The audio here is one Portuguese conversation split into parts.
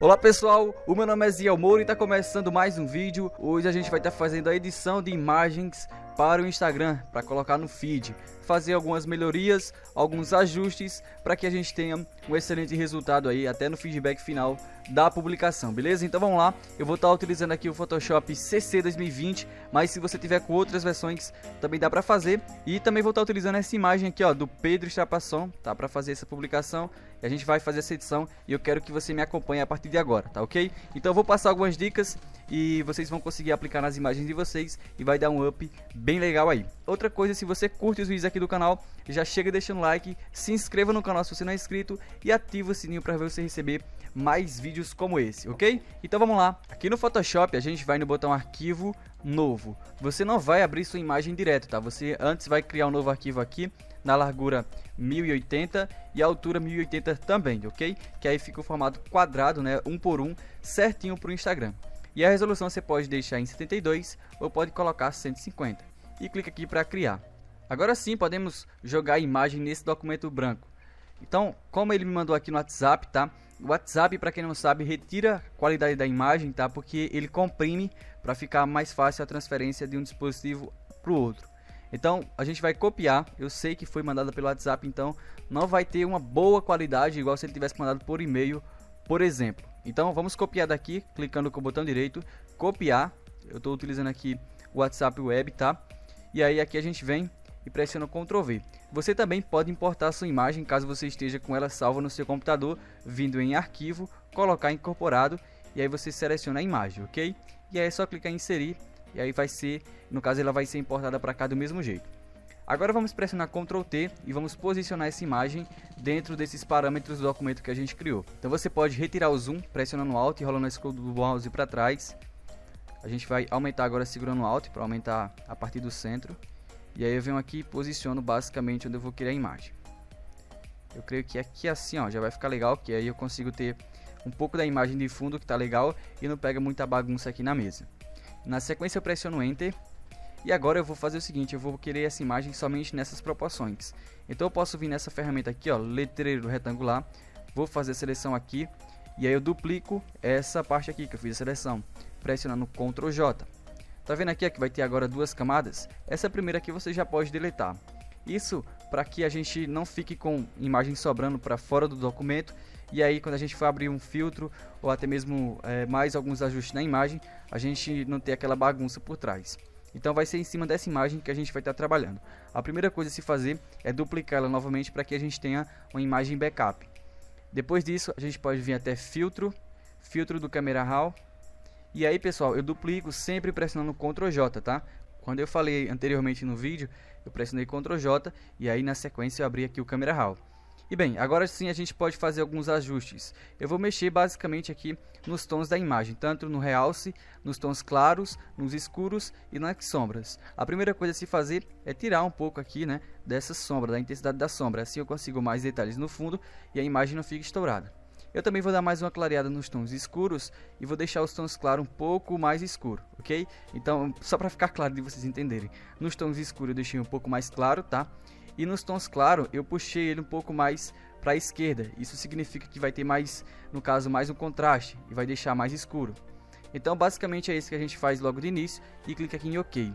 Olá pessoal, o meu nome é Ziel Moura e está começando mais um vídeo. Hoje a gente vai estar fazendo a edição de imagens para o Instagram, para colocar no feed, fazer algumas melhorias, alguns ajustes para que a gente tenha um excelente resultado aí até no feedback final da publicação, beleza? Então vamos lá, eu vou estar utilizando aqui o Photoshop CC 2020, mas se você tiver com outras versões também dá para fazer. E também vou estar utilizando essa imagem aqui, ó, do Pedro Strapasson, tá, para fazer essa publicação. E a gente vai fazer essa edição e eu quero que você me acompanhe a partir de agora, tá ok? Então eu vou passar algumas dicas e vocês vão conseguir aplicar nas imagens de vocês e vai dar um up bem legal aí. Outra coisa, se você curte os vídeos aqui do canal, já chega deixando like, se inscreva no canal se você não é inscrito e ativa o sininho para você receber mais vídeos como esse, ok? Então vamos lá, aqui no Photoshop a gente vai no botão arquivo novo. Você não vai abrir sua imagem direto, tá? Você antes vai criar um novo arquivo aqui na largura 1080 e a altura 1080 também, ok? Que aí fica o formato quadrado, né, 1 por 1, certinho para o Instagram. E a resolução você pode deixar em 72 ou pode colocar 150 e clica aqui para criar. Agora sim podemos jogar a imagem nesse documento branco. Então, como ele me mandou aqui no WhatsApp, tá? O WhatsApp, para quem não sabe, retira a qualidade da imagem, tá? Porque ele comprime para ficar mais fácil a transferência de um dispositivo para o outro. Então a gente vai copiar, eu sei que foi mandada pelo WhatsApp, então não vai ter uma boa qualidade igual se ele tivesse mandado por e-mail, por exemplo. Então vamos copiar daqui, clicando com o botão direito, copiar. Eu estou utilizando aqui o WhatsApp Web, tá? E aí aqui a gente vem e pressiona Ctrl V. Você também pode importar a sua imagem caso você esteja com ela salva no seu computador, vindo em arquivo, colocar incorporado e aí você seleciona a imagem, ok? E aí é só clicar em inserir. E aí vai ser, no caso ela vai ser importada para cá do mesmo jeito. Agora vamos pressionar Ctrl T e vamos posicionar essa imagem dentro desses parâmetros do documento que a gente criou. Então você pode retirar o zoom pressionando Alt e rolando a scroll do mouse para trás. A gente vai aumentar agora segurando Alt para aumentar a partir do centro. E aí eu venho aqui e posiciono basicamente onde eu vou criar a imagem. Eu creio que aqui assim, ó, já vai ficar legal, que aí eu consigo ter um pouco da imagem de fundo que está legal e não pega muita bagunça aqui na mesa. Na sequência eu pressiono Enter e agora eu vou fazer o seguinte, eu vou querer essa imagem somente nessas proporções. Então eu posso vir nessa ferramenta aqui, ó, letreiro retangular, vou fazer a seleção aqui e aí eu duplico essa parte aqui que eu fiz a seleção, pressionando Ctrl J. Tá vendo aqui ó, que vai ter agora duas camadas? Essa primeira aqui você já pode deletar. Isso para que a gente não fique com imagem sobrando para fora do documento. E aí quando a gente for abrir um filtro ou até mesmo mais alguns ajustes na imagem, a gente não ter aquela bagunça por trás. Então vai ser em cima dessa imagem que a gente vai estar trabalhando. A primeira coisa a se fazer é duplicar ela novamente para que a gente tenha uma imagem backup. Depois disso a gente pode vir até filtro, filtro do Camera Raw. E aí pessoal, eu duplico sempre pressionando Ctrl J, tá? Quando eu falei anteriormente no vídeo, eu pressionei Ctrl J e aí na sequência eu abri aqui o Camera Raw. E bem, agora sim a gente pode fazer alguns ajustes. Eu vou mexer basicamente aqui nos tons da imagem, tanto no realce, nos tons claros, nos escuros e nas sombras. A primeira coisa a se fazer é tirar um pouco aqui, né, dessa sombra, da intensidade da sombra. Assim eu consigo mais detalhes no fundo e a imagem não fica estourada. Eu também vou dar mais uma clareada nos tons escuros e vou deixar os tons claros um pouco mais escuro, ok? Então, só para ficar claro de vocês entenderem, nos tons escuros eu deixei um pouco mais claro, tá? E nos tons claros eu puxei ele um pouco mais para a esquerda. Isso significa que vai ter mais, no caso, mais um contraste e vai deixar mais escuro. Então basicamente é isso que a gente faz logo de início e clica aqui em OK.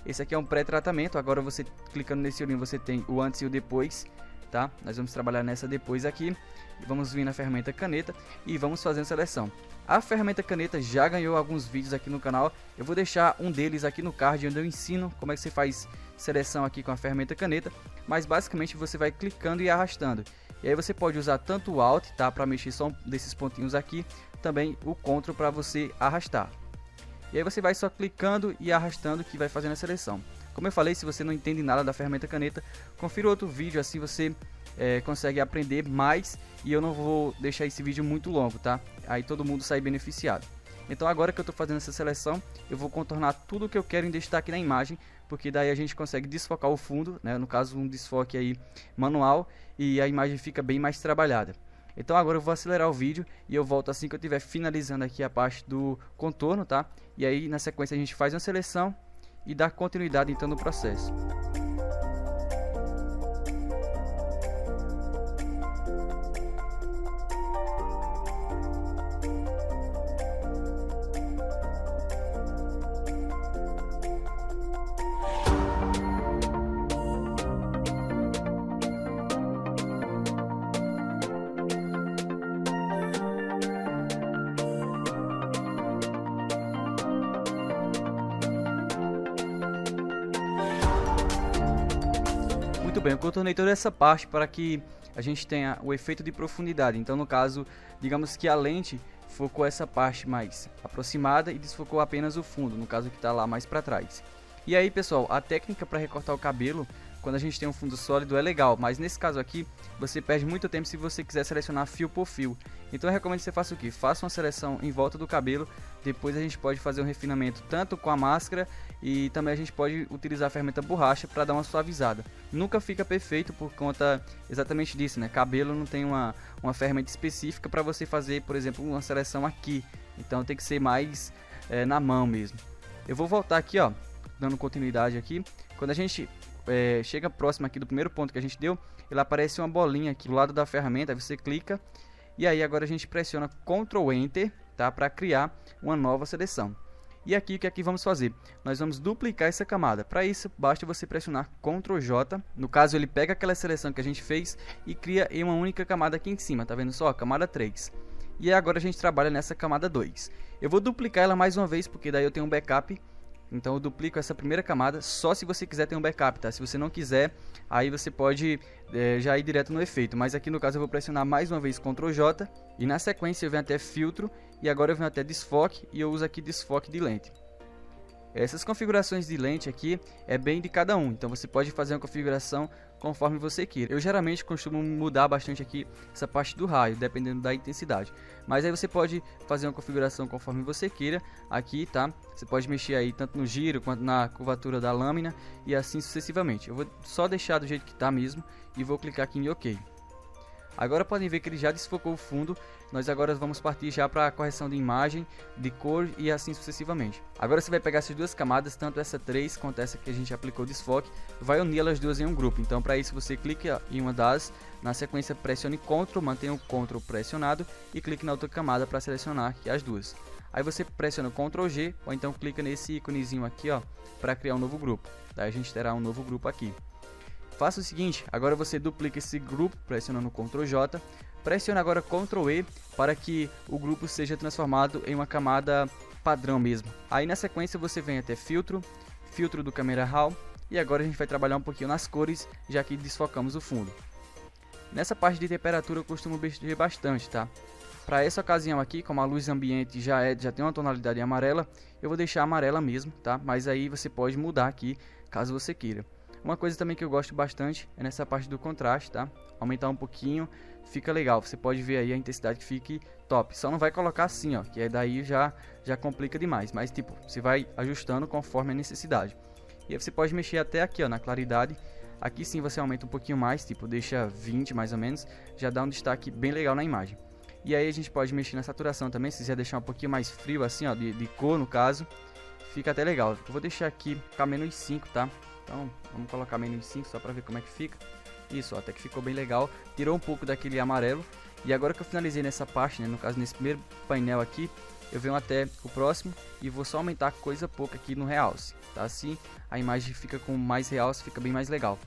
Esse aqui é um pré-tratamento, agora você clicando nesse olhinho você tem o antes e o depois, tá? Nós vamos trabalhar nessa depois aqui. Vamos vir na ferramenta caneta e vamos fazendo seleção. A ferramenta caneta já ganhou alguns vídeos aqui no canal. Eu vou deixar um deles aqui no card onde eu ensino como é que você faz seleção aqui com a ferramenta caneta. Mas basicamente você vai clicando e arrastando. E aí você pode usar tanto o Alt, tá, para mexer só desses pontinhos aqui, também o Ctrl para você arrastar. E aí você vai só clicando e arrastando que vai fazendo a seleção. Como eu falei, se você não entende nada da ferramenta caneta, confira outro vídeo, assim você consegue aprender mais e eu não vou deixar esse vídeo muito longo, tá? Aí todo mundo sai beneficiado. Então agora que eu estou fazendo essa seleção, eu vou contornar tudo que eu quero em destaque na imagem, porque daí a gente consegue desfocar o fundo, né? No caso um desfoque aí manual e a imagem fica bem mais trabalhada. Então agora eu vou acelerar o vídeo e eu volto assim que eu estiver finalizando aqui a parte do contorno, tá? E aí na sequência a gente faz uma seleção e dá continuidade então no processo. bem, eu contornei toda essa parte para que a gente tenha o efeito de profundidade. Então no caso, digamos que a lente focou essa parte mais aproximada e desfocou apenas o fundo, no caso que está lá mais para trás. E aí pessoal, a técnica para recortar o cabelo quando a gente tem um fundo sólido é legal, mas nesse caso aqui você perde muito tempo se você quiser selecionar fio por fio. Então eu recomendo que você faça o que? Faça uma seleção em volta do cabelo, depois a gente pode fazer um refinamento tanto com a máscara e também a gente pode utilizar a ferramenta borracha para dar uma suavizada. Nunca fica perfeito por conta exatamente disso, né? Cabelo não tem uma ferramenta específica para você fazer, por exemplo, uma seleção aqui, então tem que ser mais na mão mesmo. Eu vou voltar aqui, ó, dando continuidade aqui. Quando a gente chega próximo aqui do primeiro ponto que a gente deu, ele aparece uma bolinha aqui do lado da ferramenta, aí você clica e aí agora a gente pressiona Ctrl Enter, tá, para criar uma nova seleção. E aqui o que aqui vamos fazer? Nós vamos duplicar essa camada. Para isso basta você pressionar Ctrl J. No caso ele pega aquela seleção que a gente fez e cria em uma única camada aqui em cima, tá vendo só? Camada 3. E agora a gente trabalha nessa camada 2. Eu vou duplicar ela mais uma vez porque daí eu tenho um backup. Então eu duplico essa primeira camada só se você quiser ter um backup, tá? Se você não quiser, aí você pode já ir direto no efeito. Mas aqui no caso eu vou pressionar mais uma vez Ctrl J e na sequência eu venho até filtro e agora eu venho até desfoque e eu uso aqui desfoque de lente. Essas configurações de lente aqui é bem de cada um, então você pode fazer uma configuração conforme você queira. Eu geralmente costumo mudar bastante aqui essa parte do raio, dependendo da intensidade. Mas aí você pode fazer uma configuração conforme você queira aqui, tá? Você pode mexer aí tanto no giro quanto na curvatura da lâmina e assim sucessivamente. Eu vou só deixar do jeito que tá mesmo e vou clicar aqui em OK. Agora podem ver que ele já desfocou o fundo. Nós agora vamos partir já para a correção de imagem, de cor e assim sucessivamente. Agora você vai pegar essas duas camadas, tanto essa 3 quanto essa que a gente aplicou o desfoque, vai unir elas duas em um grupo. Então para isso você clica em uma das, na sequência pressione Ctrl, mantenha o Ctrl pressionado e clique na outra camada para selecionar aqui as duas. Aí você pressiona Ctrl G ou então clica nesse íconezinho aqui, ó, para criar um novo grupo. Daí a gente terá um novo grupo aqui. Faça o seguinte, agora você duplica esse grupo pressionando Ctrl J, pressione agora Ctrl E para que o grupo seja transformado em uma camada padrão mesmo. Aí na sequência você vem até filtro, filtro do Camera Raw e agora a gente vai trabalhar um pouquinho nas cores, já que desfocamos o fundo. Nessa parte de temperatura eu costumo mexer bastante, tá? Para essa ocasião aqui, como a luz ambiente já tem uma tonalidade amarela, eu vou deixar amarela mesmo, tá? Mas aí você pode mudar aqui, caso você queira. Uma coisa também que eu gosto bastante é nessa parte do contraste, tá? Aumentar um pouquinho, fica legal. Você pode ver aí a intensidade que fique top. Só não vai colocar assim, ó, que daí já complica demais. Mas tipo, você vai ajustando conforme a necessidade. E aí você pode mexer até aqui, ó, na claridade. Aqui sim você aumenta um pouquinho mais, tipo, deixa 20 mais ou menos. Já dá um destaque bem legal na imagem. E aí a gente pode mexer na saturação também, se quiser deixar um pouquinho mais frio assim, ó, de cor no caso. Fica até legal. Eu vou deixar aqui ficar menos 5, tá? Então, vamos colocar menos 5 só para ver como é que fica. Isso, ó, até que ficou bem legal. Tirou um pouco daquele amarelo. E agora que eu finalizei nessa parte, né, no caso nesse primeiro painel aqui, eu venho até o próximo e vou só aumentar coisa pouca aqui no realce. Tá? Assim a imagem fica com mais realce, fica bem mais legal.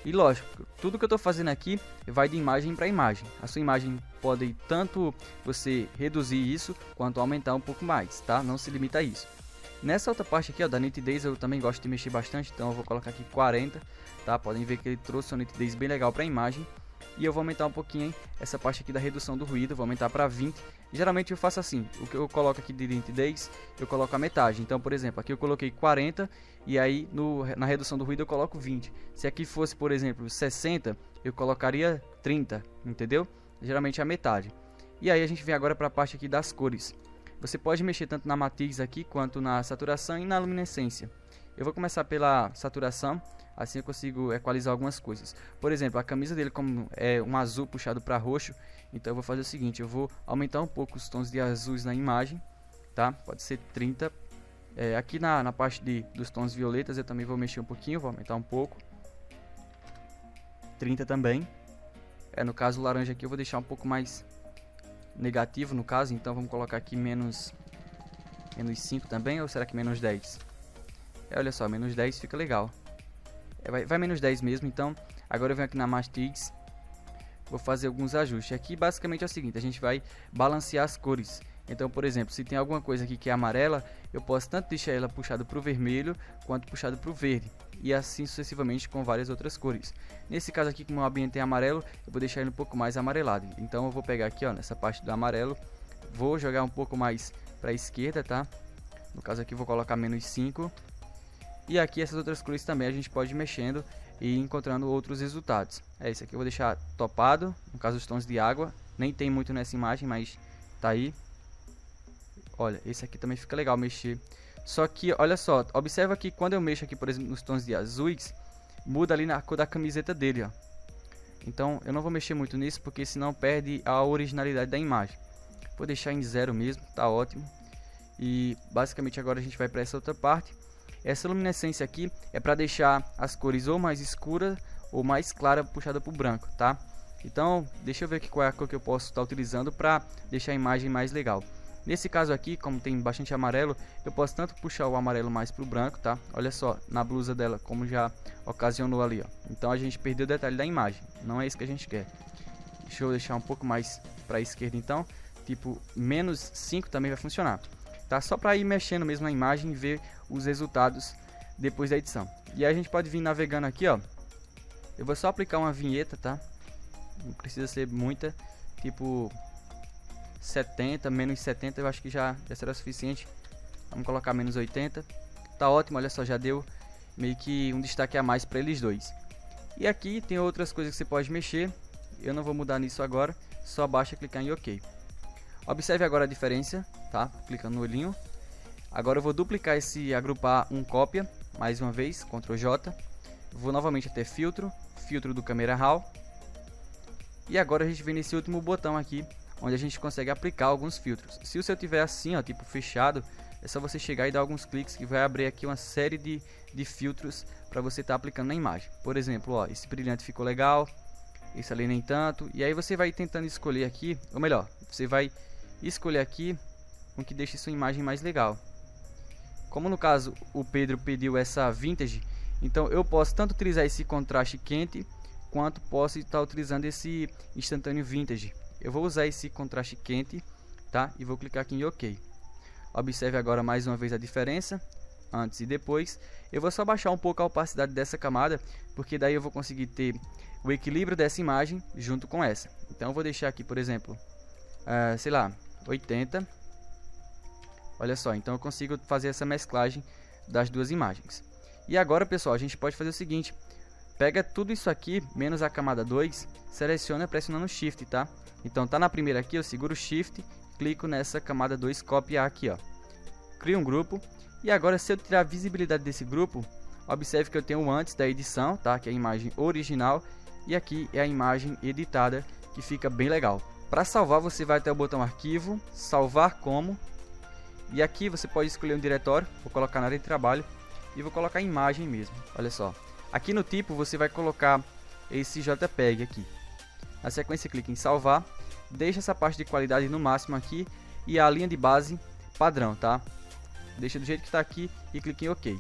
E lógico, tudo que eu estou fazendo aqui vai de imagem para imagem. A sua imagem pode tanto você reduzir isso, quanto aumentar um pouco mais, tá? Não se limita a isso. Nessa outra parte aqui, ó, da nitidez, eu também gosto de mexer bastante, então eu vou colocar aqui 40, tá? Podem ver que ele trouxe uma nitidez bem legal para a imagem. E eu vou aumentar um pouquinho, hein, essa parte aqui da redução do ruído, vou aumentar para 20. Geralmente eu faço assim, o que eu coloco aqui de nitidez, eu coloco a metade. Então, por exemplo, aqui eu coloquei 40 e aí na redução do ruído eu coloco 20. Se aqui fosse, por exemplo, 60, eu colocaria 30, entendeu? Geralmente é a metade. E aí a gente vem agora para a parte aqui das cores. Você pode mexer tanto na matiz aqui, quanto na saturação e na luminescência. Eu vou começar pela saturação, assim eu consigo equalizar algumas coisas. Por exemplo, a camisa dele como é um azul puxado para roxo, então eu vou fazer o seguinte, eu vou aumentar um pouco os tons de azuis na imagem, tá? Pode ser 30. Aqui na parte dos tons violetas eu também vou mexer um pouquinho, vou aumentar um pouco. 30 também. No caso o laranja aqui eu vou deixar um pouco mais negativo no caso, então vamos colocar aqui menos 5 também, ou será que menos 10? Olha só, menos 10 fica legal. Vai menos 10 mesmo, então agora eu venho aqui na Matiz, vou fazer alguns ajustes. Aqui basicamente é o seguinte, a gente vai balancear as cores. Então, por exemplo, se tem alguma coisa aqui que é amarela, eu posso tanto deixar ela puxada para o vermelho, quanto puxada para o verde. e assim sucessivamente com várias outras cores. Nesse caso aqui, como o ambiente é amarelo, eu vou deixar ele um pouco mais amarelado. Então eu vou pegar aqui, ó, nessa parte do amarelo, vou jogar um pouco mais para a esquerda, tá? No caso aqui vou colocar -5. E aqui essas outras cores também a gente pode ir mexendo e encontrando outros resultados. Esse aqui eu vou deixar topado, no caso os tons de água, nem tem muito nessa imagem, mas tá aí. Olha, esse aqui também fica legal mexer. Só que, olha só, observa que quando eu mexo aqui, por exemplo, nos tons de azuis, muda ali na cor da camiseta dele, ó. Então eu não vou mexer muito nisso, porque senão perde a originalidade da imagem. Vou deixar em 0 mesmo, tá ótimo. E basicamente agora a gente vai para essa outra parte. Essa luminescência aqui é para deixar as cores ou mais escuras ou mais clara puxada para o branco, tá? Então deixa eu ver aqui qual é a cor que eu posso estar utilizando para deixar a imagem mais legal. Nesse caso aqui, como tem bastante amarelo, eu posso tanto puxar o amarelo mais para o branco, tá? Olha só, na blusa dela, como já ocasionou ali, ó. Então a gente perdeu o detalhe da imagem, não é isso que a gente quer. Deixa eu deixar um pouco mais para a esquerda então, tipo -5 também vai funcionar. Tá? Só para ir mexendo mesmo na imagem e ver os resultados depois da edição. E aí a gente pode vir navegando aqui, ó. Eu vou só aplicar uma vinheta, tá? Não precisa ser muita, tipo 70, -70, eu acho que já será suficiente. Vamos colocar -80. Tá ótimo, olha só, já deu meio que um destaque a mais para eles dois. E aqui tem outras coisas que você pode mexer. Eu não vou mudar nisso agora, só basta clicar em OK. Observe agora a diferença, tá? Clicando no olhinho. Agora eu vou duplicar esse agrupar um cópia, mais uma vez, Ctrl J. Vou novamente até filtro, filtro do Camera Raw. E agora a gente vem nesse último botão aqui, onde a gente consegue aplicar alguns filtros. Se o seu tiver assim, ó, tipo fechado, é só você chegar e dar alguns cliques que vai abrir aqui uma série de filtros para você estar aplicando na imagem. Por exemplo, ó, esse brilhante ficou legal, esse ali nem tanto. E aí você vai tentando escolher aqui, ou melhor, você vai escolher aqui um que deixe sua imagem mais legal. Como no caso o Pedro pediu essa vintage, então eu posso tanto utilizar esse contraste quente, quanto posso estar utilizando esse instantâneo vintage. Eu vou usar esse contraste quente, tá? E vou clicar aqui em OK. Observe agora mais uma vez a diferença, antes e depois. Eu vou só baixar um pouco a opacidade dessa camada, porque daí eu vou conseguir ter o equilíbrio dessa imagem junto com essa. Então eu vou deixar aqui, por exemplo, sei lá, 80. Olha só, então eu consigo fazer essa mesclagem das duas imagens. E agora, pessoal, a gente pode fazer o seguinte: pega tudo isso aqui, menos a camada 2, seleciona pressionando Shift, tá? Então tá na primeira aqui, eu seguro Shift, clico nessa camada 2, copiar aqui, ó. Crio um grupo. E agora, se eu tirar a visibilidade desse grupo, observe que eu tenho o antes da edição, tá? Que é a imagem original, e aqui é a imagem editada, que fica bem legal. Para salvar, você vai até o botão Arquivo, Salvar como, e aqui você pode escolher um diretório. Vou colocar na área de trabalho e vou colocar imagem mesmo. Olha só, aqui no tipo você vai colocar esse JPEG aqui. Na sequência, clique em salvar, deixa essa parte de qualidade no máximo aqui e a linha de base padrão, tá? Deixa do jeito que está aqui e clique em OK.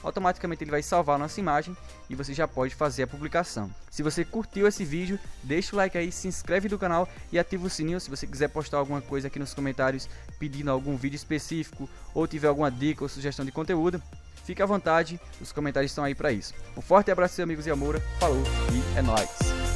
Automaticamente ele vai salvar a nossa imagem e você já pode fazer a publicação. Se você curtiu esse vídeo, deixa o like aí, se inscreve no canal e ativa o sininho se você quiser postar alguma coisa aqui nos comentários pedindo algum vídeo específico ou tiver alguma dica ou sugestão de conteúdo. Fique à vontade, os comentários estão aí para isso. Um forte abraço, amigos e Yamura, falou e é nóis!